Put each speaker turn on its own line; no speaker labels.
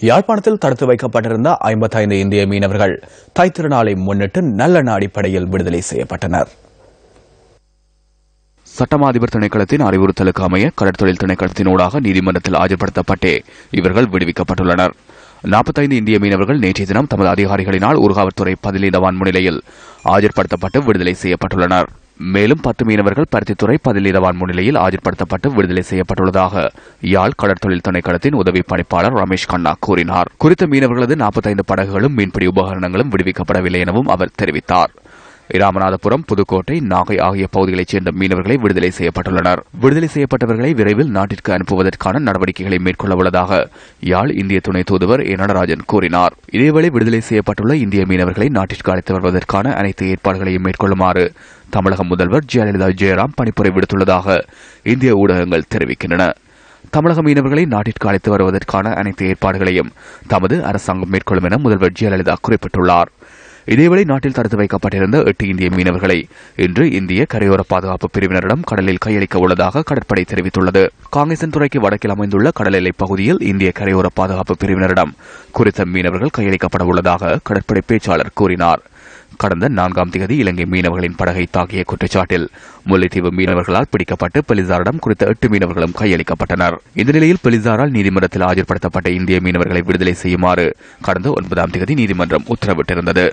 யாழ்ப்பாணத்தில் தடுத்து வைக்கப்பட்டிருந்த 55 இந்திய மீனவர்கள் தை திருநாளை முன்னிட்டு நல்லெண்ண அடிப்படையில் விடுதலை செய்யப்பட்டனர்.
சட்டமா அதிபர் திணைக்களத்தின் அறிவுறுத்தலுக்கு அமைய கடற்தொழில் திணைக்களத்தினூடாக நீதிமன்றத்தில் ஆஜர்படுத்தப்பட்டே இவர்கள் விடுவிக்கப்பட்டுள்ளனர். 45 இந்திய மீனவர்கள் நேற்றைய தினம் தமது அதிகாரிகளினால் ஊர்காவல்துறை பதிலீதவான் முன்னிலையில் ஆஜர்படுத்தப்பட்டு விடுதலை செய்யப்பட்டுள்ளனர். மேலும் 10 மீனவர்கள் பருத்தித்துறை பதிலீதவான் முன்னிலையில் ஆஜர்படுத்தப்பட்டு விடுதலை செய்யப்பட்டுள்ளதாக யாழ் கடற்தொழில் திணைக்களத்தின் உதவி பணிப்பாளர் ரமேஷ் கண்ணா கூறினார். குறித்த மீனவர்களது 45 படகுகளும் மீன்பிடி உபகரணங்களும் விடுவிக்கப்படவில்லை எனவும் அவர் தெரிவித்தார். இராமநாதபுரம், புதுக்கோட்டை, நாகை ஆகிய பகுதிகளைச் சேர்ந்த மீனவர்களை விடுதலை செய்யப்பட்டுள்ளனர். விடுதலை செய்யப்பட்டவர்களை விரைவில் நாட்டிற்கு அனுப்புவதற்கான நடவடிக்கைகளை மேற்கொள்ள உள்ளதாக யாழ் இந்திய துணை தூதுவர் ஏ நடராஜன் கூறினார். இதேவேளை விடுதலை செய்யப்பட்டுள்ள இந்திய மீனவர்களை நாட்டிற்கு அழைத்து வருவதற்கான அனைத்து ஏற்பாடுகளையும் மேற்கொள்ளுமாறு தமிழக முதல்வர் ஜெயலலிதா ஜெயராம் பணிப்புரை விடுத்துள்ளதாக இந்திய ஊடகங்கள் தெரிவிக்கின்றன. தமிழக மீனவர்களை நாட்டிற்கு அழைத்து வருவதற்கான அனைத்து ஏற்பாடுகளையும் தமது அரசாங்கம் மேற்கொள்ளும் என முதல்வர் ஜெயலலிதா குறிப்பிட்டுள்ளார். இதேவேளை நாட்டில் தடுத்து வைக்கப்பட்டிருந்த 8 இந்திய மீனவர்களை இன்று இந்திய கரையோர பாதுகாப்பு பிரிவினரிடம் கடலில் கையளிக்க உள்ளதாக கடற்படை தெரிவித்துள்ளது. காங்கேசன் துறைக்கு வடக்கில் அமைந்துள்ள கடல் எல்லைப் பகுதியில் இந்திய கரையோர பாதுகாப்பு பிரிவினரிடம் குறித்த மீனவர்கள் கையளிக்கப்பட உள்ளதாக கடற்படை பேச்சாளர் கூறினார். கடந்த 4ஆம் தேதி இலங்கை மீனவர்களின் படகை தாக்கிய குற்றச்சாட்டில் முல்லைத்தீவு மீனவர்களால் பிடிக்கப்பட்டு பெலிசாரிடம் குறித்த 8 மீனவர்களும் கையளிக்கப்பட்டனர். இந்த நிலையில் பெலிசாரால் நீதிமன்றத்தில் ஆஜர்படுத்தப்பட்ட இந்திய மீனவர்களை விடுதலை செய்யுமாறு கடந்த 9ஆம் தேதி நீதிமன்றம் உத்தரவிட்டிருந்தது.